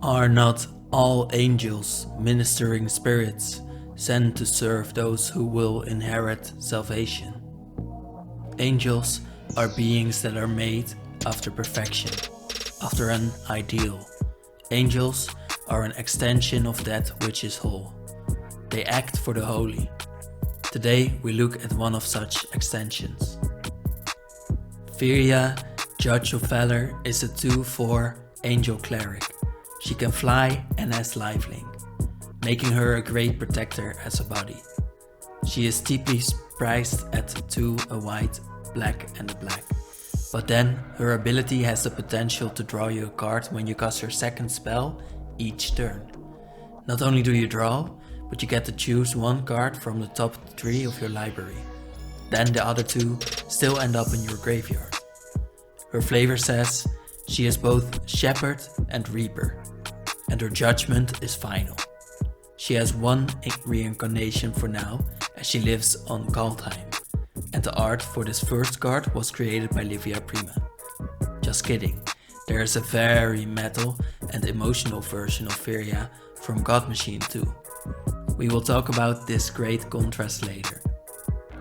Are not all angels ministering spirits sent to serve those who will inherit salvation? Angels are beings that are made after perfection, after an ideal. Angels are an extension of that which is whole. They act for the holy. Today we look at one of such extensions. Firja, Judge of Valor, is a 2/4 angel cleric. She can fly and has lifelink, making her a great protector as a body. She is typically priced at 2, a white, black and a black. But then her ability has the potential to draw you a card when you cast your second spell each turn. Not only do you draw, but you get to choose one card from the top 3 of your library. Then the other 2 still end up in your graveyard. Her flavor says she is both Shepherd and Reaper, and her judgment is final. She has one reincarnation for now, as she lives on Kaldheim, and the art for this first card was created by Livia Prima. Just kidding, there is a very metal and emotional version of Furia from God Machine too. We will talk about this great contrast later.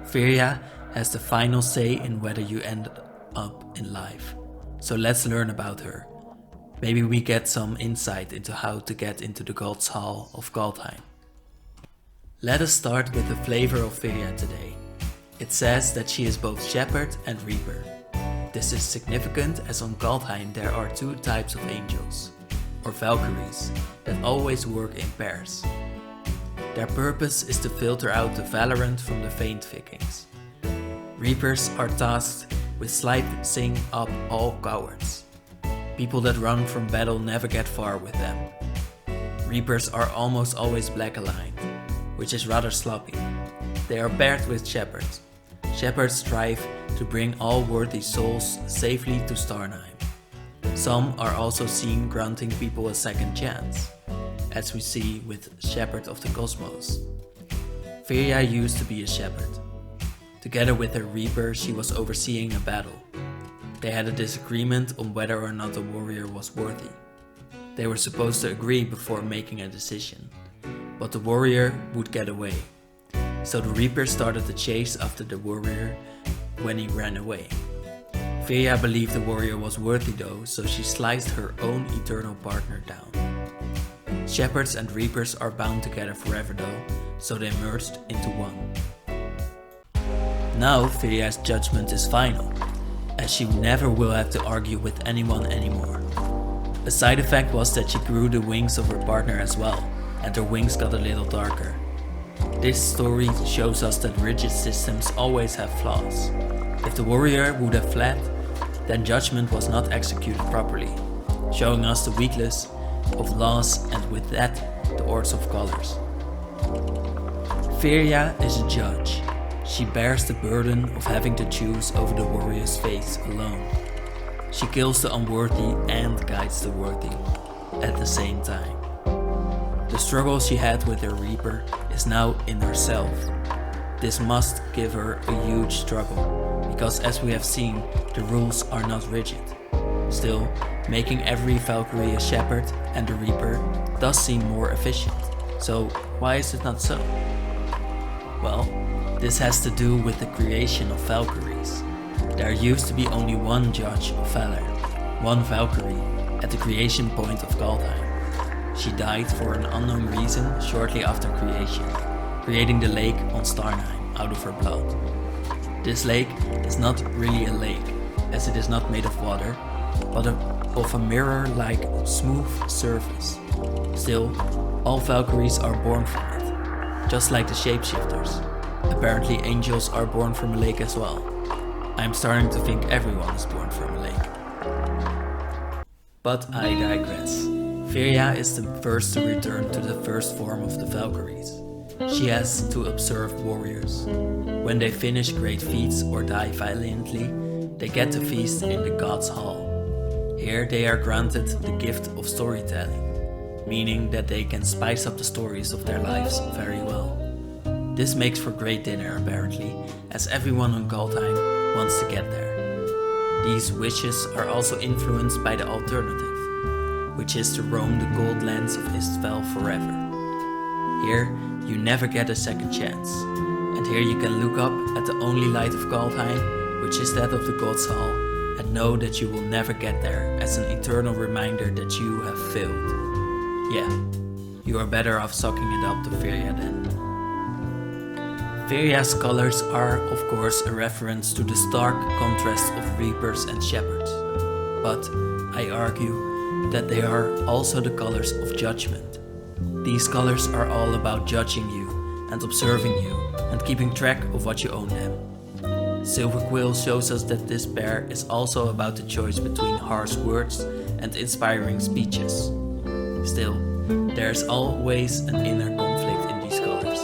Firja has the final say in whether you end up in life, so let's learn about her. Maybe we get some insight into how to get into the God's Hall of Kaldheim. Let us start with the flavor of Firja today. It says that she is both Shepherd and Reaper. This is significant as on Kaldheim there are 2 types of angels, or Valkyries, that always work in pairs. Their purpose is to filter out the Valorant from the faint Vikings. Reapers are tasked with slicing up all cowards. People that run from battle never get far with them. Reapers are almost always black aligned, which is rather sloppy. They are paired with Shepherds. Shepherds strive to bring all worthy souls safely to Starnheim. Some are also seen granting people a second chance, as we see with Shepherd of the Cosmos. Firja used to be a Shepherd. Together with her Reaper, she was overseeing a battle. They had a disagreement on whether or not the warrior was worthy. They were supposed to agree before making a decision, but the warrior would get away. So the Reaper started the chase after the warrior when he ran away. Firja believed the warrior was worthy though, so she sliced her own eternal partner down. Shepherds and Reapers are bound together forever though, so they merged into one. Now Firja's judgment is final, as she never will have to argue with anyone anymore. A side effect was that she grew the wings of her partner as well, and her wings got a little darker. This story shows us that rigid systems always have flaws. If the warrior would have fled, then judgment was not executed properly, showing us the weakness of laws and with that, the Ords of Colors. Firja is a judge. She bears the burden of having to choose over the warrior's fate alone. She kills the unworthy and guides the worthy at the same time. The struggle she had with her Reaper is now in herself. This must give her a huge struggle, because as we have seen, the rules are not rigid. Still, making every Valkyrie a Shepherd and a Reaper does seem more efficient. So why is it not so? Well, this has to do with the creation of Valkyries. There used to be only one Judge of Valor, one Valkyrie, at the creation point of Kaldheim. She died for an unknown reason shortly after creation, creating the lake on Starnheim out of her blood. This lake is not really a lake, as it is not made of water, but of a mirror-like smooth surface. Still, all Valkyries are born from it, just like the shapeshifters. Apparently angels are born from a lake as well. I'm starting to think everyone is born from a lake. But I digress. Firja is the first to return to the first form of the Valkyries. She has to observe warriors. When they finish great feats or die valiantly, they get to feast in the God's Hall. Here they are granted the gift of storytelling, meaning that they can spice up the stories of their lives very well. This makes for great dinner apparently, as everyone on Kaldheim wants to get there. These wishes are also influenced by the alternative. which is to roam the gold lands of Istval forever. Here, you never get a second chance, and here you can look up at the only light of Kaldheim, which is that of the God's Hall, and know that you will never get there as an eternal reminder that you have failed. Yeah, you are better off sucking it up to Firja then. Firja's colors are, of course, a reference to the stark contrast of reapers and shepherds, but I argue that they are also the colors of judgment. These colors are all about judging you and observing you and keeping track of what you own them. Silver Quill shows us that this pair is also about the choice between harsh words and inspiring speeches. Still, there's always an inner conflict in these colors.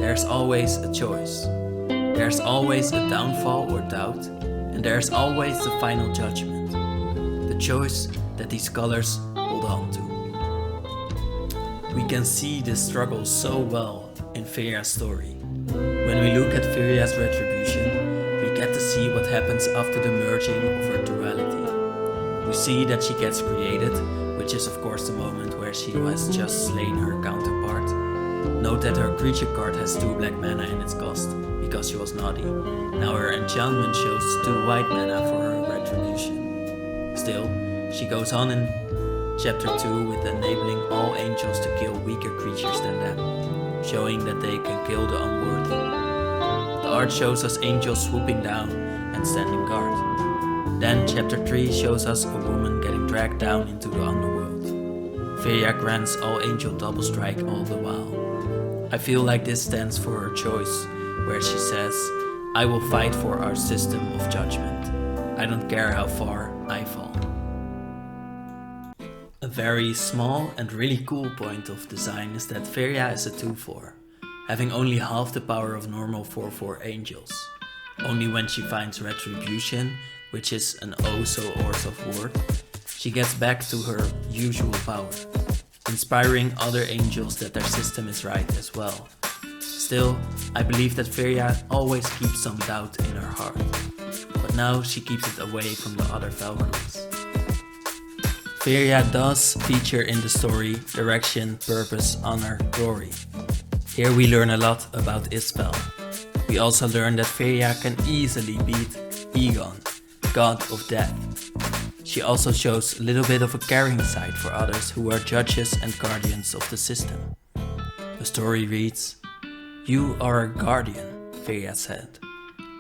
There's always a choice. There's always a downfall or doubt, and there's always the final judgment. The choice that these colors hold on to. We can see this struggle so well in Firja's story. When we look at Firja's Retribution, we get to see what happens after the merging of her duality. We see that she gets created, which is of course the moment where she has just slain her counterpart. Note that her creature card has 2 black mana in its cost, because she was naughty. Now her enchantment shows 2 white mana for her Retribution. Still, she goes on in Chapter 2 with enabling all angels to kill weaker creatures than them, showing that they can kill the unworthy. The art shows us angels swooping down and standing guard. Then Chapter 3 shows us a woman getting dragged down into the underworld. Firja grants all angel double strike all the while. I feel like this stands for her choice, where she says, "I will fight for our system of judgment. I don't care how far I fall." A very small and really cool point of design is that Firja is a 2/4, having only half the power of normal 4/4 angels. Only when she finds Retribution, which is an oh so awesome word, she gets back to her usual power, inspiring other angels that their system is right as well. Still, I believe that Firja always keeps some doubt in her heart, but now she keeps it away from the other Valkyries. Firja does feature in the story direction, purpose, honor, glory. Here we learn a lot about Istval. We also learn that Firja can easily beat Egon, god of death. She also shows a little bit of a caring side for others who are judges and guardians of the system. The story reads, "You are a guardian," Firja said.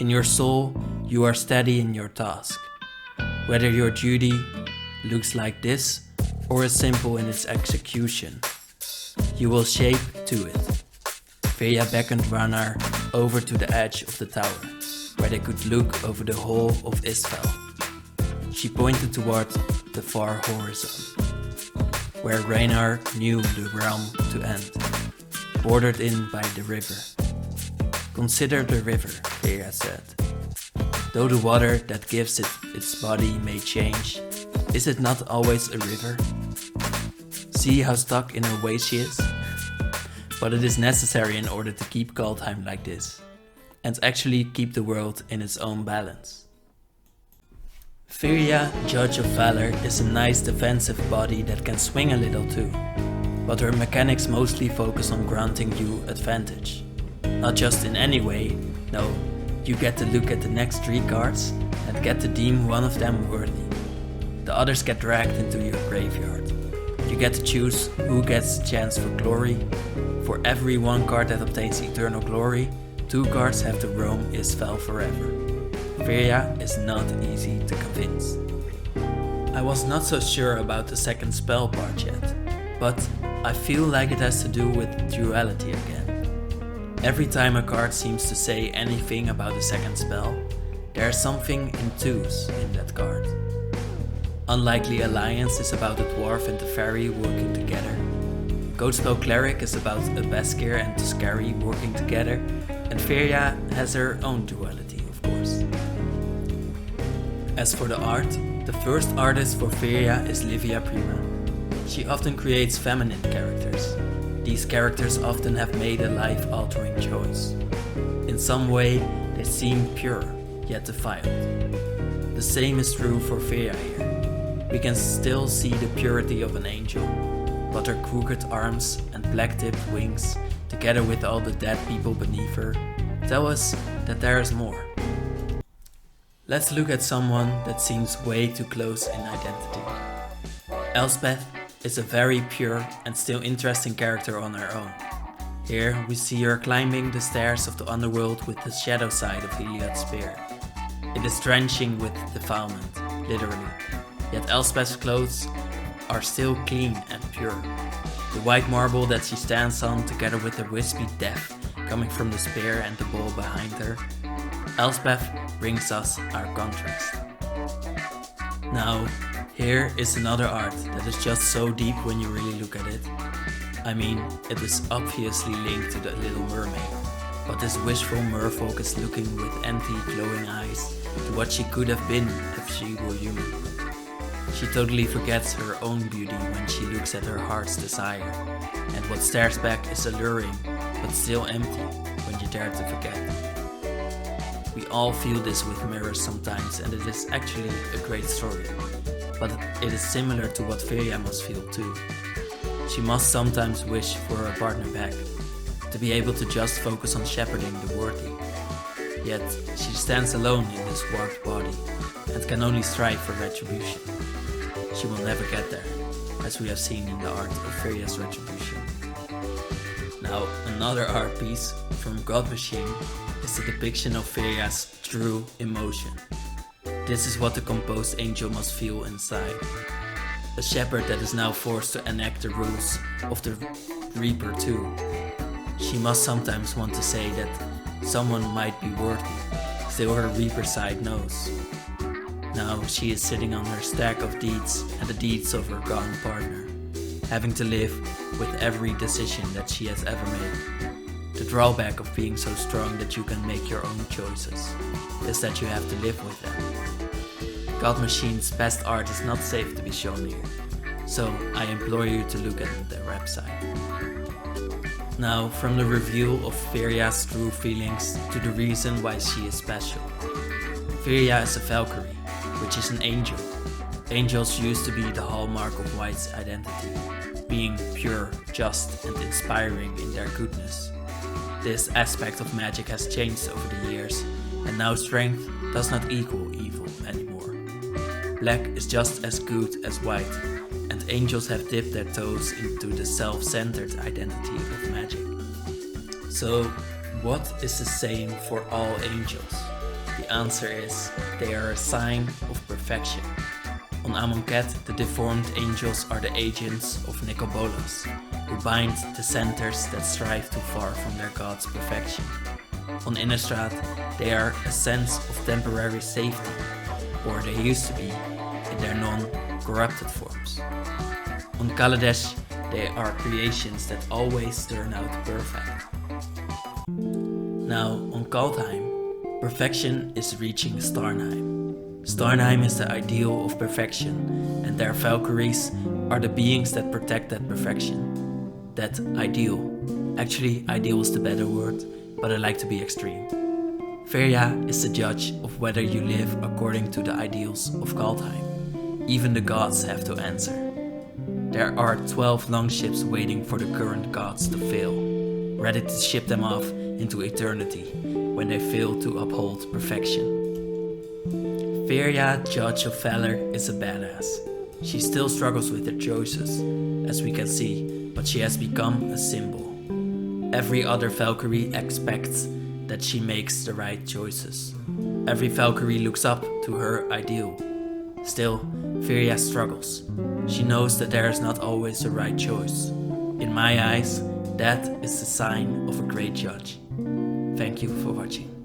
"In your soul, you are steady in your task. Whether your duty looks like this or is simple in its execution, you will shape to it." Firja beckoned Ranar over to the edge of the tower, where they could look over the whole of Istval. She pointed toward the far horizon, where Ranar knew the realm to end, bordered in by the river. "Consider the river," Firja said. "Though the water that gives it its body may change, is it not always a river? See how stuck in her ways she is? But it is necessary in order to keep Kaldheim like this, and actually keep the world in its own balance." Firja, Judge of Valor, is a nice defensive body that can swing a little too, but her mechanics mostly focus on granting you advantage. Not just in any way, no, you get to look at the next 3 cards and get to deem one of them worthy. The others get dragged into your graveyard. You get to choose who gets a chance for glory. For every 1 card that obtains eternal glory, 2 cards have to roam Istval forever. Firja is not easy to convince. I was not so sure about the second spell part yet, but I feel like it has to do with duality again. Every time a card seems to say anything about the second spell, there's something in twos in that card. Unlikely Alliance is about a dwarf and a fairy working together. Godspell Cleric is about a Beskir and Tuscari working together, and Firja has her own duality, of course. As for the art, the first artist for Firja is Livia Prima. She often creates feminine characters. These characters often have made a life-altering choice. In some way, they seem pure, yet defiled. The same is true for Firja here. we can still see the purity of an angel, but her crooked arms and black-tipped wings, together with all the dead people beneath her, tell us that there is more. Let's look at someone that seems way too close in identity. Elspeth is a very pure and still interesting character on her own. Here we see her climbing the stairs of the underworld with the shadow side of Heliod's spear. It is drenching with defilement, literally, yet Elspeth's clothes are still clean and pure. The white marble that she stands on, together with the wispy depth coming from the spear and the ball behind her, Elspeth brings us our contrast. Now, here is another art that is just so deep when you really look at it. I mean, it is obviously linked to the Little Mermaid, but this wishful merfolk is looking with empty, glowing eyes to what she could have been if she were human. She totally forgets her own beauty when she looks at her heart's desire, and what stares back is alluring, but still empty when you dare to forget. We all feel this with mirrors sometimes, and it is actually a great story, but it is similar to what Firja must feel too. She must sometimes wish for her partner back, to be able to just focus on shepherding the worthy. Yet she stands alone in this warped body and can only strive for retribution. She will never get there, as we have seen in the art of Firja's Retribution. Now, another art piece from God Machine is the depiction of Firja's true emotion. This is what the composed angel must feel inside. A shepherd that is now forced to enact the rules of the Reaper too. She must sometimes want to say that someone might be worthy, still her Reaper side knows. Now she is sitting on her stack of deeds and the deeds of her gone partner, having to live with every decision that she has ever made. The drawback of being so strong that you can make your own choices is that you have to live with them. God Machine's best art is not safe to be shown here, so I implore you to look at their website. Now, from the reveal of Firja's true feelings to the reason why she is special. Firja is a Valkyrie, which is an angel. Angels used to be the hallmark of White's identity, being pure, just, and inspiring in their goodness. This aspect of magic has changed over the years, and now strength does not equal evil anymore. Black is just as good as white, and angels have dipped their toes into the self-centered identity of magic. So, what is the same for all angels? The answer is, they are a sign of perfection. On Amonkhet, the deformed angels are the agents of Nicobolas, who bind the centers that strive too far from their god's perfection. On Innistrad, they are a sense of temporary safety, or they used to be, in their non-corrupted forms. On Kaldheim, they are creations that always turn out perfect. Now, on Kaldheim, perfection is reaching Starnheim. Starnheim is the ideal of perfection, and their Valkyries are the beings that protect that perfection. That ideal. Actually, ideal is the better word, but I like to be extreme. Firja is the judge of whether you live according to the ideals of Kaldheim. Even the gods have to answer. There are 12 longships waiting for the current gods to fail, ready to ship them off into eternity when they fail to uphold perfection. Firja, Judge of Valor, is a badass. She still struggles with her choices, as we can see, but she has become a symbol. Every other Valkyrie expects that she makes the right choices. Every Valkyrie looks up to her ideal. Still, Firja struggles. She knows that there is not always the right choice. In my eyes, that is the sign of a great judge. Thank you for watching.